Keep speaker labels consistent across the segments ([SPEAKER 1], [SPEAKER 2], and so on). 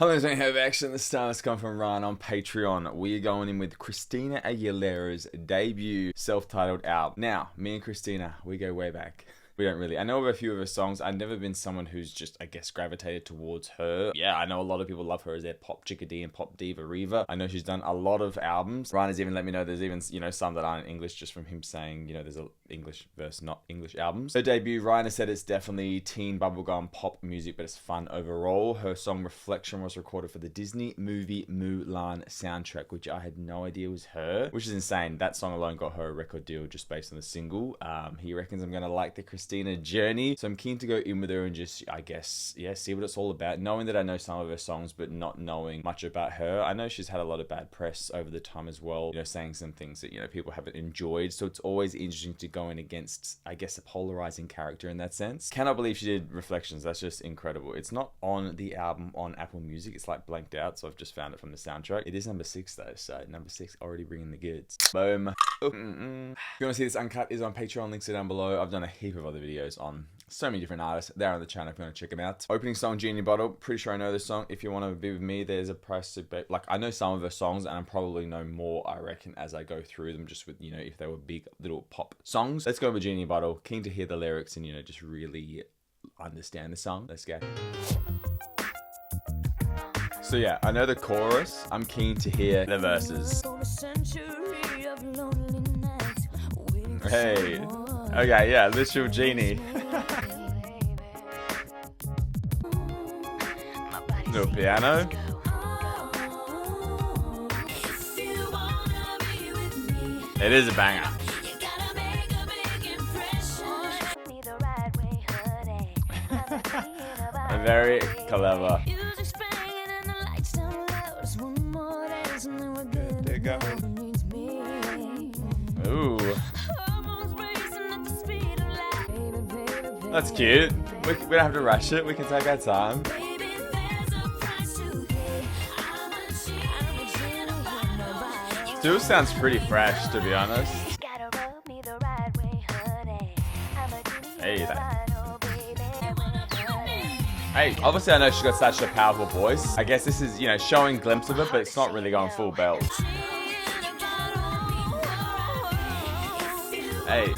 [SPEAKER 1] Hello, I have action. This time it's come from Ryan on Patreon. We are going in with Christina Aguilera's debut self-titled album. Now, me and Christina, we go way back. We don't really. I know of a few of her songs. I've never been someone who's just, I guess, gravitated towards her. Yeah, I know a lot of people love her as their pop chickadee and pop diva Reva. I know she's done a lot of albums. Ryan has even let me know there's even, some that aren't in English just from him saying, there's a English versus not English albums. Her debut, Ryan has said it's definitely teen bubblegum pop music, but it's fun overall. Her song Reflection was recorded for the Disney movie Mulan soundtrack, which I had no idea was her, which is insane. That song alone got her a record deal just based on the single. He reckons I'm going to like the Christina journey, so I'm keen to go in with her and just, I guess, see what it's all about. Knowing that I know some of her songs, but not knowing much about her. I know she's had a lot of bad press over the time as well, saying some things that, people haven't enjoyed. So it's always interesting to go in against, I guess, a polarizing character in that sense. Cannot believe she did Reflections. That's just incredible. It's not on the album on Apple Music. It's like blanked out, so I've just found it from the soundtrack. It is number 6 though, so number 6 already bringing the goods. Boom. If you want to see this uncut, is on Patreon. Links are down below. I've done a heap of other videos on so many different artists. They're on the channel if you want to check them out. Opening song, Genie Bottle. Pretty sure I know this song. If you want to be with me, there's a price to pay. Like, I know some of her songs, and I probably know more, I reckon, as I go through them, just with, if they were big little pop songs. Let's go with Genie Bottle. Keen to hear the lyrics and, just really understand the song. Let's go. So yeah, I know the chorus. I'm keen to hear the verses. Hey. Okay, yeah, literal Genie. Little piano. It is a banger. Very clever. There you go. Ooh. That's cute. We don't have to rush it. We can take our time. Still sounds pretty fresh, to be honest. Hey, Hey, obviously I know she's got such a powerful voice. I guess this is, showing a glimpse of it, but it's not really going full belt. Hey.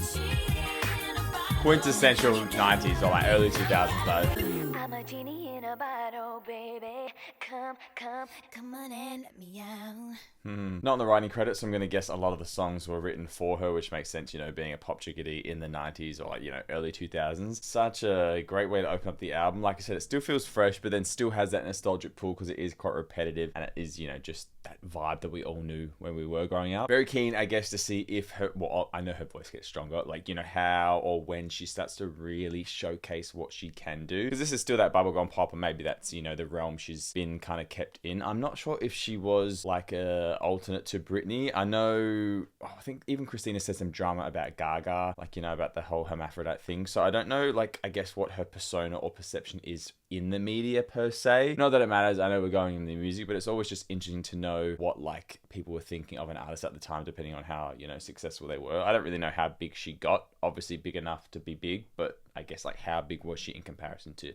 [SPEAKER 1] Quintessential 90s or like early 2000s though. I'm a genie in a bottle, baby. Come on and let me out. Not in the writing credits, so I'm going to guess a lot of the songs were written for her, which makes sense, being a pop chickadee in the 90s or, early 2000s. Such a great way to open up the album. Like I said, it still feels fresh, but then still has that nostalgic pull because it is quite repetitive and it is, just that vibe that we all knew when we were growing up. Very keen, I guess, to see if her, well, I know her voice gets stronger, like, how or when she starts to really showcase what she can do. Because this is still that bubblegum pop and maybe that's, the realm she's been kind of kept in. I'm not sure if she was like a alternate to Britney. I know, I think even Christina said some drama about Gaga, like, about the whole hermaphrodite thing. So I don't know, like, I guess what her persona or perception is in the media per se. Not that it matters, I know we're going in the music, but it's always just interesting to know what, like, people were thinking of an artist at the time, depending on how, successful they were. I don't really know how big she got. Obviously big enough to be big, but I guess, like, how big was she in comparison to,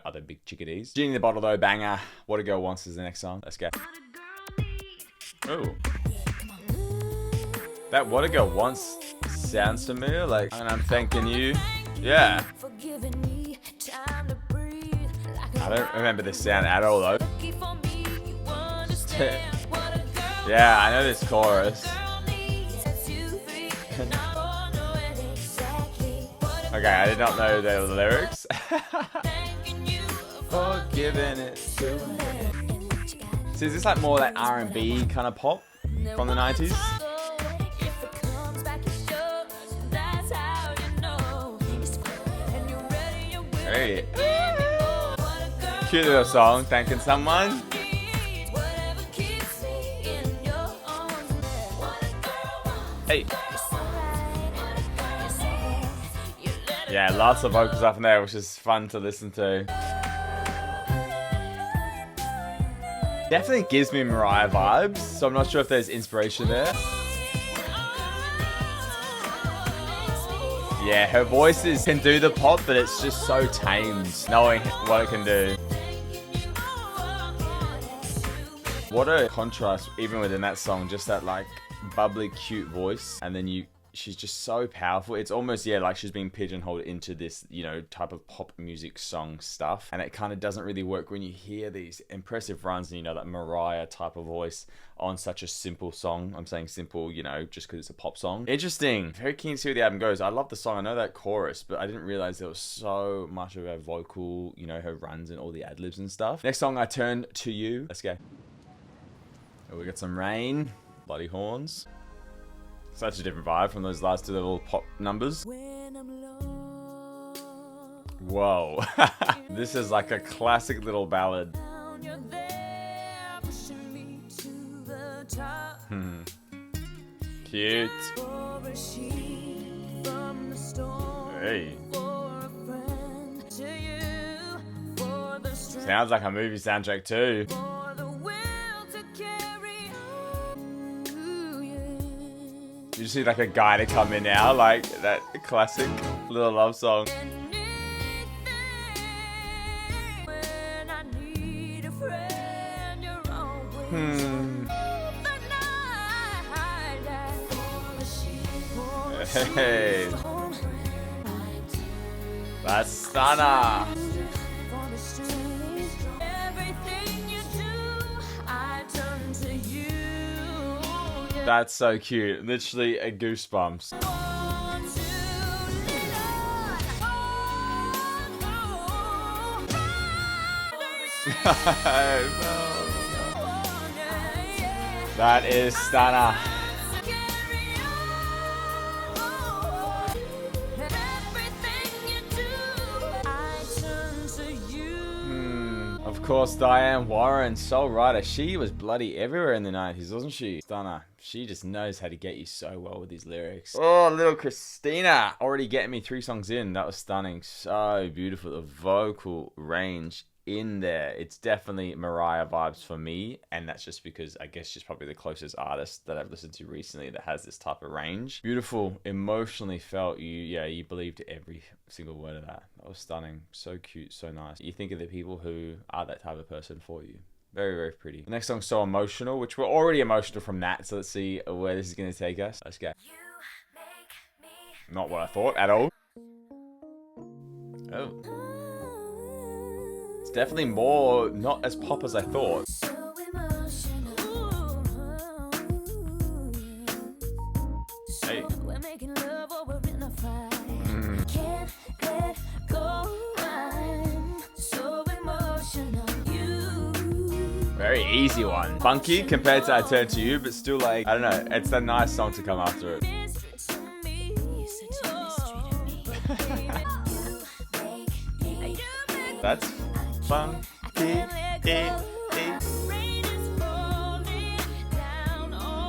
[SPEAKER 1] other big chickadees? Genie in the Bottle though, banger. What a Girl Wants is the next song. Let's go. Oh. That What a Girl Wants sounds familiar, like, and I'm thanking you. Yeah. I don't remember the sound at all though. Yeah, I know this chorus. Okay, I did not know the lyrics. For giving it to me. So is this like more like R&B kind of pop from the 90s? Hey. Cute little song, thanking someone. Hey. Yeah, lots of vocals up in there, which is fun to listen to. Definitely gives me Mariah vibes, so I'm not sure if there's inspiration there. Yeah, her voice can do the pop, but it's just so tamed, knowing what it can do. What a contrast, even within that song, just that like bubbly, cute voice, and then she's just so powerful. It's almost, yeah, like she's being pigeonholed into this, you know, type of pop music song stuff. And it kind of doesn't really work when you hear these impressive runs and, you know, that Mariah type of voice on such a simple song. I'm saying simple, you know, just because it's a pop song. Interesting. Very keen to see where the album goes. I love the song. I know that chorus, but I didn't realize there was so much of her vocal, you know, her runs and all the ad-libs and stuff. Next song, I Turn to You. Let's go. Oh, we got some rain. Bloody horns. Such a different vibe from those last two little pop numbers. Whoa. This is like a classic little ballad. Cute. Hey. Sounds like a movie soundtrack too. You see like a guy to come in now, like that classic little love song. Hey, that's stunner. That's so cute. Literally a goosebumps. That is stunner. Of course, Diane Warren, soul writer. She was bloody everywhere in the 90s, wasn't she? Stunner. She just knows how to get you so well with these lyrics. Oh, little Christina. Already getting me 3 songs in. That was stunning. So beautiful. The vocal range in there. It's definitely Mariah vibes for me. And that's just because I guess she's probably the closest artist that I've listened to recently that has this type of range. Beautiful. Emotionally felt. You believed every single word of that. That was stunning. So cute. So nice. You think of the people who are that type of person for you. Very, very pretty. The next song's So Emotional, which we're already emotional from that. So let's see where this is going to take us. Let's go. Not what I thought at all. Oh. It's definitely more, not as pop as I thought. Hey. Very easy one. Funky compared to I Turn to You, but still like, I don't know, it's a nice song to come after it. That's funky.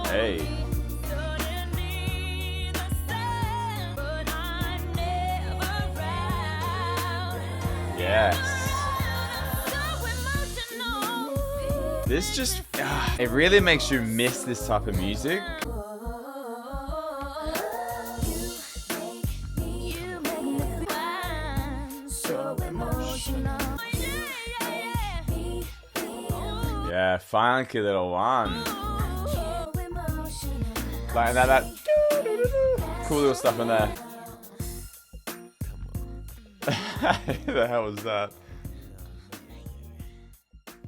[SPEAKER 1] Hey. Yes. This just, it really makes you miss this type of music. Yeah, funky little one. Like that cool little stuff in there. Who the hell was that?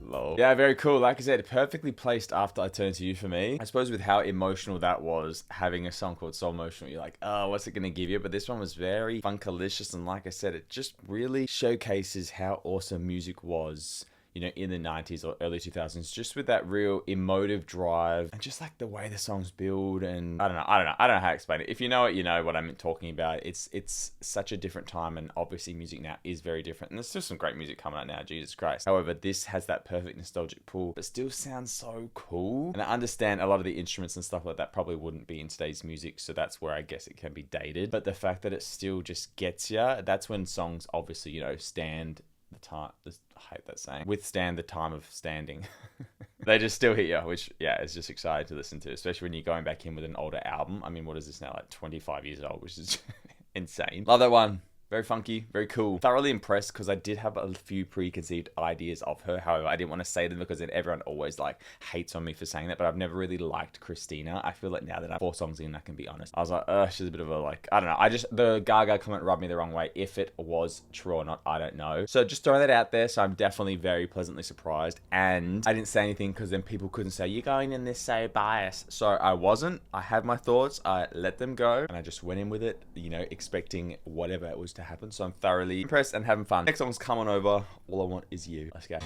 [SPEAKER 1] Lol. Yeah, very cool. Like I said, perfectly placed after I Turn to You for me. I suppose with how emotional that was, having a song called So Emotional, you're like, oh, what's it going to give you? But this one was very funkalicious. And like I said, it just really showcases how awesome music was, you know, in the 90s or early 2000s, just with that real emotive drive and just like the way the songs build. And I don't know how to explain it. If you know it, you know what I'm talking about. It's such a different time, and obviously music now is very different. And there's still some great music coming out now, Jesus Christ. However, this has that perfect nostalgic pull, but still sounds so cool. And I understand a lot of the instruments and stuff like that probably wouldn't be in today's music, so that's where I guess it can be dated. But the fact that it still just gets you, that's when songs obviously, you know, stand the time, I hate that saying, withstand the time of standing. They just still hit you, which, yeah, it's just exciting to listen to, especially when you're going back in with an older album. I mean, what is this now, like 25 years old, which is insane. Love that one. Very funky, very cool. Thoroughly impressed because I did have a few preconceived ideas of her. However, I didn't want to say them because then everyone always like hates on me for saying that. But I've never really liked Christina. I feel like now that I'm 4 songs in, I can be honest. I was like, she's a bit of a like, I don't know. The Gaga comment rubbed me the wrong way. If it was true or not, I don't know. So just throwing that out there. So I'm definitely very pleasantly surprised. And I didn't say anything because then people couldn't say, you're going in this so biased. So I wasn't. I had my thoughts. I let them go. And I just went in with it, you know, expecting whatever it was to happen. So I'm thoroughly impressed and having fun. Next song's Come On Over. All I Want Is You. Let's go.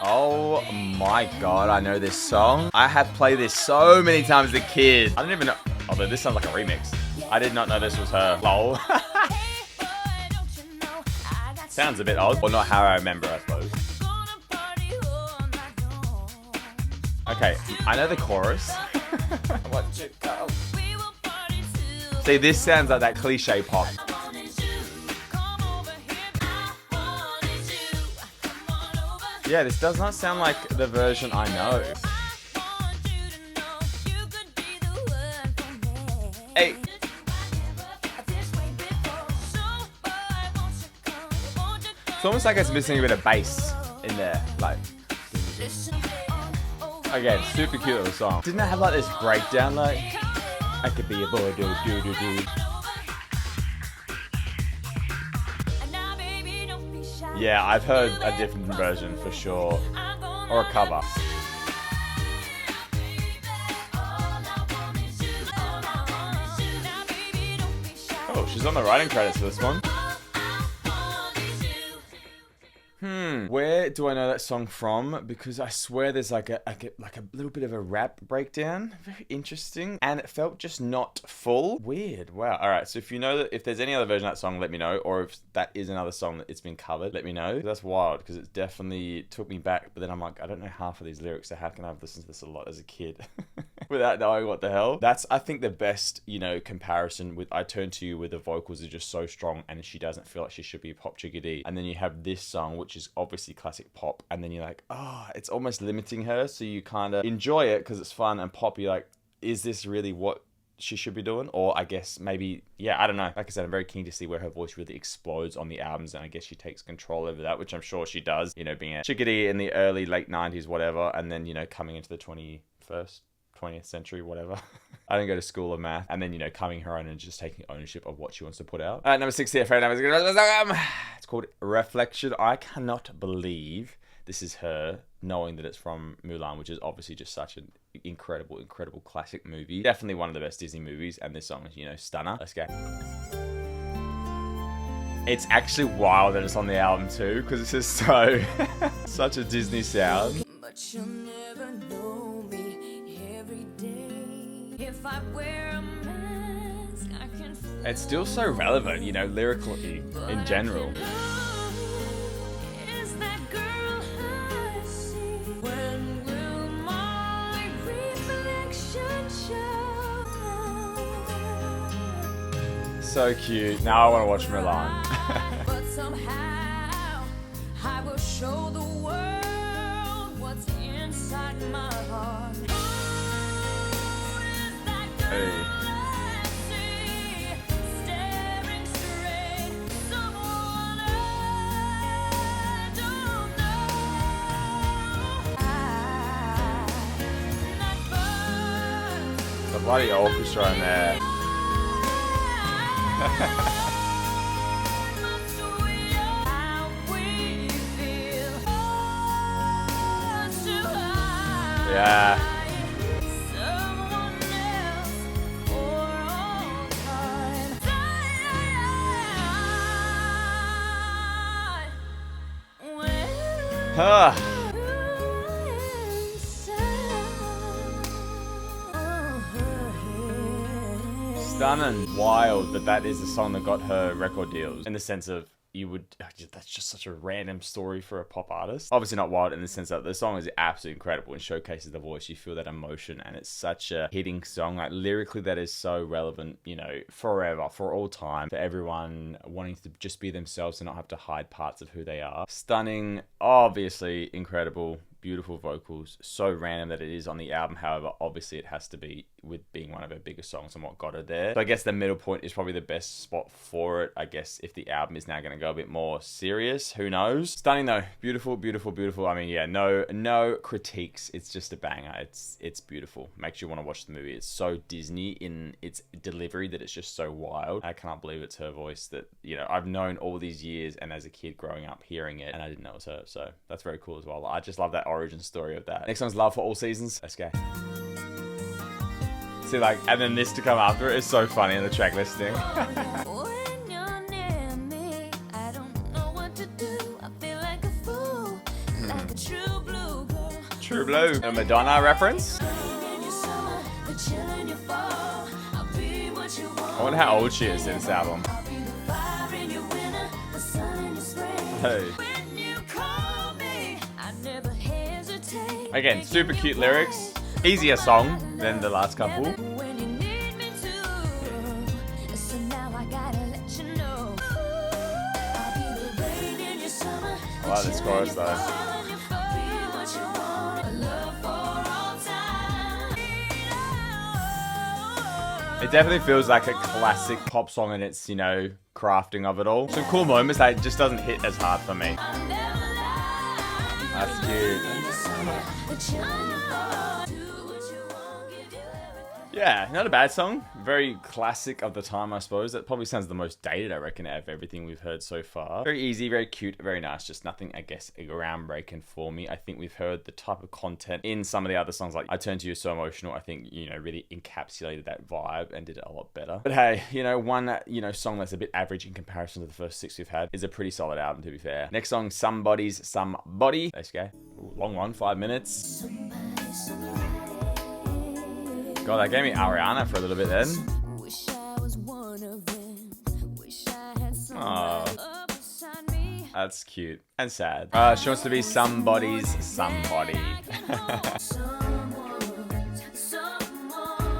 [SPEAKER 1] Oh my god, I know this song. I have played this so many times as a kid. I don't even know. Although this sounds like a remix. I did not know this was her. Lol. Sounds a bit old. Or not how I remember, I suppose. Okay, I know the chorus. See, this sounds like that cliche pop. Yeah, this does not sound like the version I know. Hey. It's almost like it's missing a bit of bass in there. Like, again, super cute little song. Didn't it have like this breakdown like, I could be a boy, do. Yeah, I've heard a different version for sure. Or a cover. Oh, she's on the writing credits for this one. Where do I know that song from? Because I swear there's like a little bit of a rap breakdown. Very interesting. And it felt just not full. Weird. Wow. All right. So if you know that, if there's any other version of that song, let me know. Or if that is another song that it's been covered, let me know. That's wild because it definitely took me back. But then I'm like, I don't know half of these lyrics. So how can I have listened to this a lot as a kid without knowing what the hell? That's, I think, the best, you know, comparison with I Turn to You, where the vocals are just so strong and she doesn't feel like she should be a pop chickadee. And then you have this song, which is obviously classic pop, and then you're like, it's almost limiting her, so you kind of enjoy it because it's fun, and pop, you're like, is this really what she should be doing? Or I guess maybe, yeah, I don't know. Like I said, I'm very keen to see where her voice really explodes on the albums, and I guess she takes control over that, which I'm sure she does, you know, being a chickadee in the early, late 90s, whatever, and then, you know, coming into the 20th century, whatever. I didn't go to school of math. And then, you know, coming her own and just taking ownership of what she wants to put out. Number 6 here, it's called Reflection. I cannot believe this is her, knowing that it's from Mulan, which is obviously just such an incredible, incredible classic movie. Definitely one of the best Disney movies. And this song is, you know, stunner. Let's go. It's actually wild that it's on the album too, because it's just so, such a Disney sound. But you'll never know me every day. If I wear a mask, I can fly. It's still so relevant, you know, lyrically in general. Is that girl I see? When will my reflection show? So cute. Now I want to watch Mulan. But somehow I will show the world what's inside my heart. Hey. Staring straight, someone I don't know. The bloody orchestra in there. Yeah. Huh. Stunning. Wild that is the song that got her record deals, in the sense of, that's just such a random story for a pop artist. Obviously not wild in the sense that the song is absolutely incredible and showcases the voice. You feel that emotion, and it's such a hitting song. Like, lyrically, that is so relevant, you know, forever, for all time, for everyone wanting to just be themselves and not have to hide parts of who they are. Stunning, obviously incredible, beautiful vocals. So random that it is on the album. However, obviously it has to be with being one of her biggest songs and what got her there. So I guess the middle point is probably the best spot for it. I guess if the album is now going to go a bit more serious, who knows? Stunning though. Beautiful, beautiful, beautiful. I mean, yeah, no critiques. It's just a banger. It's beautiful. Makes you want to watch the movie. It's so Disney in its delivery that it's just so wild. I cannot believe it's her voice that, you know, I've known all these years, and as a kid growing up hearing it, and I didn't know it was her. So that's very cool as well. I just love that origin story of that. Next one's Love for All Seasons. Let's go. See, like, and then this to come after it is so funny in the track listing. True Blue. A Madonna reference? I wonder how old she is in this album. Hey. Again, super cute lyrics. Easier song than the last couple. I like this chorus though. It definitely feels like a classic pop song in its, you know, crafting of it all. Some cool moments that just doesn't hit as hard for me. That's cute. Yeah, not a bad song. Very classic of the time, I suppose. That probably sounds the most dated, I reckon, out of everything we've heard so far. Very easy, very cute, very nice. Just nothing, I guess, groundbreaking for me. I think we've heard the type of content in some of the other songs, like I Turn to You So Emotional. I think, you know, really encapsulated that vibe and did it a lot better. But hey, you know, one, you know, song that's a bit average in comparison to the first 6 we've had is a pretty solid album, to be fair. Next song, Somebody's Somebody. Let's go. Ooh, long one, 5 minutes. God, that gave me Ariana for a little bit then. Oh, that's cute and sad. She wants to be somebody's somebody.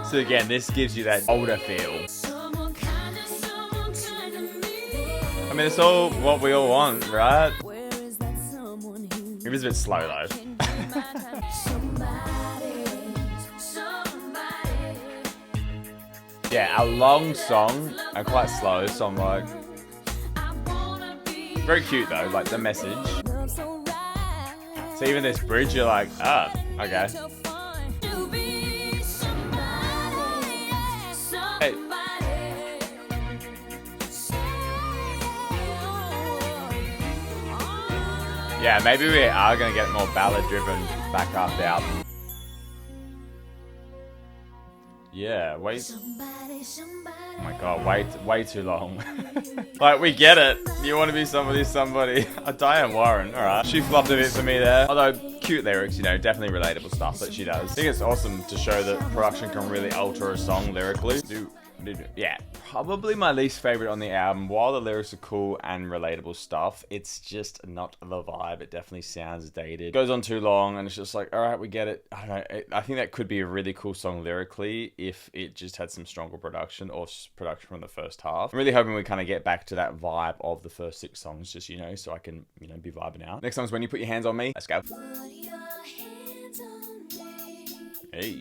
[SPEAKER 1] So again, this gives you that older feel. I mean, it's all what we all want, right? It was a bit slow though. Yeah, a long song and quite slow, so I'm like, very cute though, like the message. So even this bridge, you're like, ah, okay. Hey. Yeah, maybe we are gonna get more ballad driven back half the album. Yeah, wait. Oh my god, way too long. Like, we get it. You want to be somebody's somebody. Diane Warren, alright. She flopped a bit for me there. Although, cute lyrics, you know, definitely relatable stuff that she does. I think it's awesome to show that production can really alter a song lyrically. Yeah, probably my least favorite on the album. While the lyrics are cool and relatable stuff, it's just not the vibe. It definitely sounds dated. It goes on too long and it's just like, all right, we get it. I don't know. I think that could be a really cool song lyrically if it just had some stronger production or production from the first half. I'm really hoping we kind of get back to that vibe of the first 6 songs, just, you know, so I can, you know, be vibing out. Next song's When You Put Your Hands on Me. Let's go. Hey.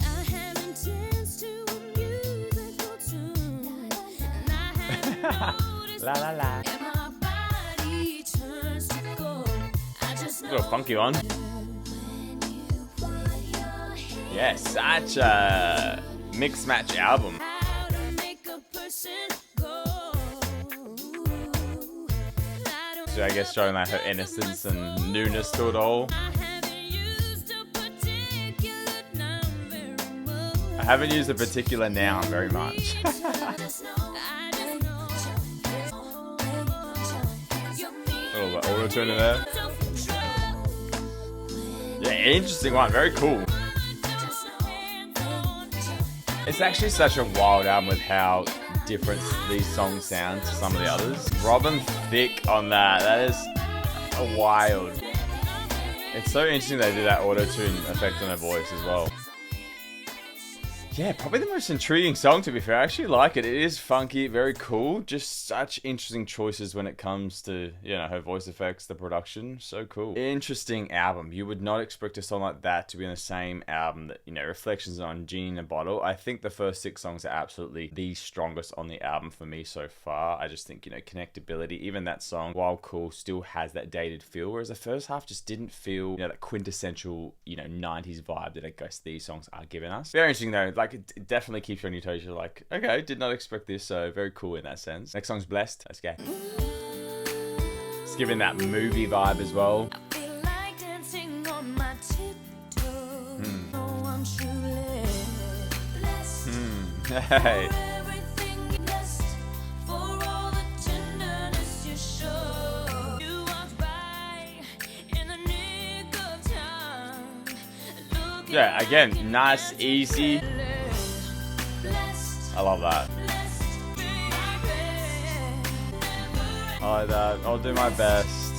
[SPEAKER 1] La la la. A little funky one. Yeah, such a mix match album. So I guess showing like her innocence and newness to it all. I haven't used a particular noun very much. Oh, auto-tune in there. Yeah, interesting one. Very cool. It's actually such a wild album with how different these songs sound to some of the others. Robin Thicke on that. That is wild. It's so interesting they do that auto-tune effect on her voice as well. Yeah, probably the most intriguing song, to be fair. I actually like it. It is funky, very cool. Just such interesting choices when it comes to, you know, her voice effects, the production. So cool. Interesting album. You would not expect a song like that to be on the same album that, you know, Reflections on Genie in a Bottle. I think the first 6 songs are absolutely the strongest on the album for me so far. I just think, you know, connectability, even that song, while cool, still has that dated feel, whereas the first half just didn't feel, you know, that quintessential, you know, 90s vibe that I guess these songs are giving us. Very interesting though. Like, it definitely keeps you on your toes. You're like, okay, did not expect this, so very cool in that sense. Next song's Blessed. Let's go. It's giving that movie vibe as well. Hey. Yeah, again, nice, easy. I love that. I like that. I'll do my best.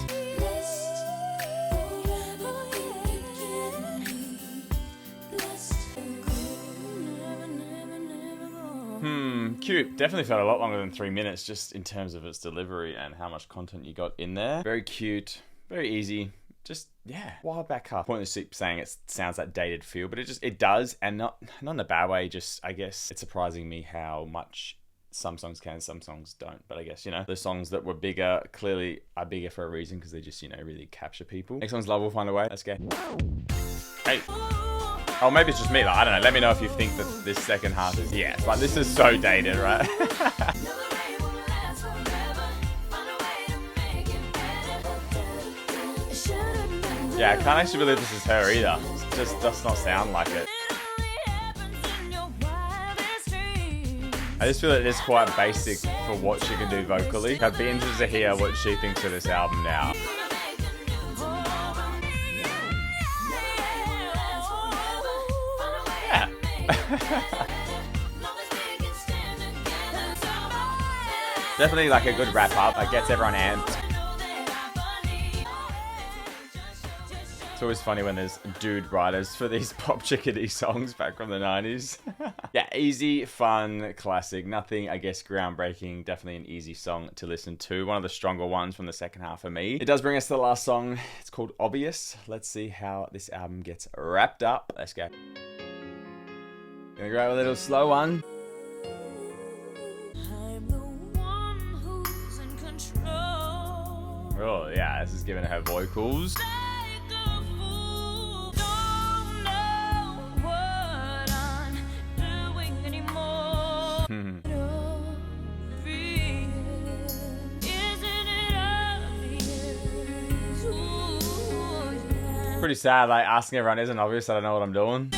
[SPEAKER 1] Cute. Definitely felt a lot longer than 3 minutes, just in terms of its delivery and how much content you got in there. Very cute. Very easy. Just, yeah, wild back up. Pointless saying it sounds that dated feel, but it does, and not in a bad way. Just, I guess it's surprising me how much some songs can, some songs don't. But I guess, you know, the songs that were bigger clearly are bigger for a reason, because they just, you know, really capture people. Next one's Love Will Find a Way. Let's go. Hey. Oh, maybe it's just me. Like, I don't know. Let me know if you think that this second half is... Yeah, like, this is so dated, right? Yeah, I can't actually believe this is her either. It just does not sound like it. I just feel that it's quite basic for what she can do vocally. I'd be interested to hear what she thinks of this album now. Yeah. Definitely like a good wrap up. It gets everyone amped. It's always funny when there's dude writers for these pop chickadee songs back from the 90s. Yeah, easy, fun, classic. Nothing, I guess, groundbreaking. Definitely an easy song to listen to. One of the stronger ones from the second half for me. It does bring us to the last song. It's called Obvious. Let's see how this album gets wrapped up. Let's go. Gonna go a little slow one. Oh, yeah, this is giving her vocals. Pretty sad, like asking everyone isn't obvious. I don't know what I'm doing.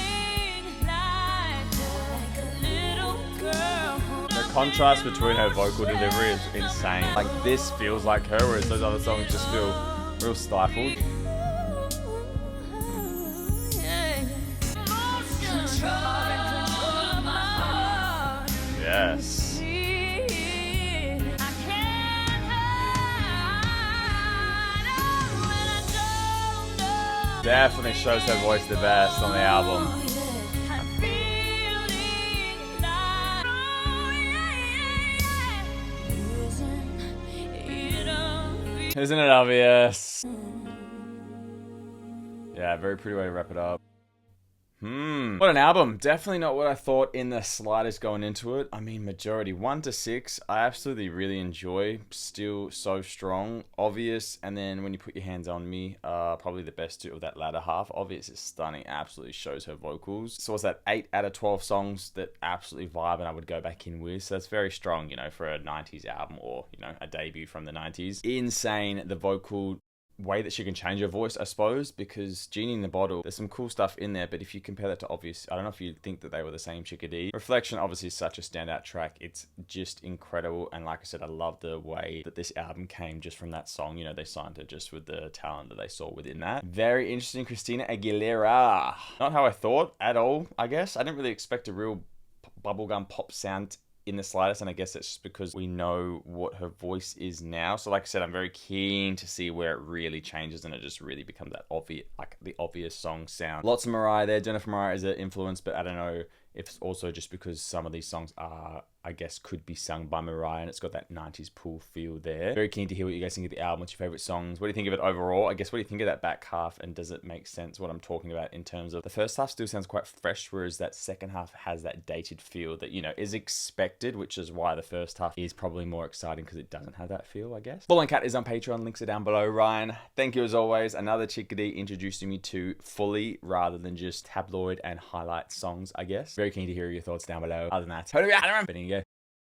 [SPEAKER 1] The contrast between her vocal delivery is insane. Like, this feels like her, whereas those other songs just feel real stifled. Yes. Definitely shows her voice the best on the album. Isn't it obvious? Yeah, very pretty way to wrap it up. What an album. Definitely not what I thought in the slightest going into it. I mean, majority 1 to 6, I absolutely really enjoy. Still so strong. Obvious, and then When You Put Your Hands on Me, probably the best two of that latter half. Obvious is stunning. Absolutely shows her vocals. So what's that? 8 out of 12 songs that absolutely vibe and I would go back in with. So that's very strong, you know, for a 90s album, or, you know, a debut from the 90s. Insane, the vocal way that she can change her voice, I suppose, because Genie in the Bottle, there's some cool stuff in there, but if you compare that to Obvious, I don't know if you think that they were the same chickadee. Reflection obviously is such a standout track. It's just incredible, and like I said, I love the way that this album came just from that song. You know, they signed her just with the talent that they saw within that. Very interesting. Christina Aguilera. Not how I thought at all, I guess. I didn't really expect a real bubblegum pop sound in the slightest, and I guess it's just because we know what her voice is now. So like I said, I'm very keen to see where it really changes and it just really becomes that obvious, like the obvious song sound. Lots of Mariah there. Don't know if Mariah is an influence, but I don't know if it's also just because some of these songs are, I guess, could be sung by Mariah, and it's got that 90s pool feel there. Very keen to hear what you guys think of the album. What's your favorite songs? What do you think of it overall? I guess, what do you think of that back half, and does it make sense what I'm talking about in terms of the first half still sounds quite fresh, whereas that second half has that dated feel that, you know, is expected, which is why the first half is probably more exciting because it doesn't have that feel, I guess. Ball and Cat is on Patreon. Links are down below. Ryan, thank you as always. Another chickadee introducing me to fully rather than just tabloid and highlight songs, I guess. Very keen to hear your thoughts down below. Other than that,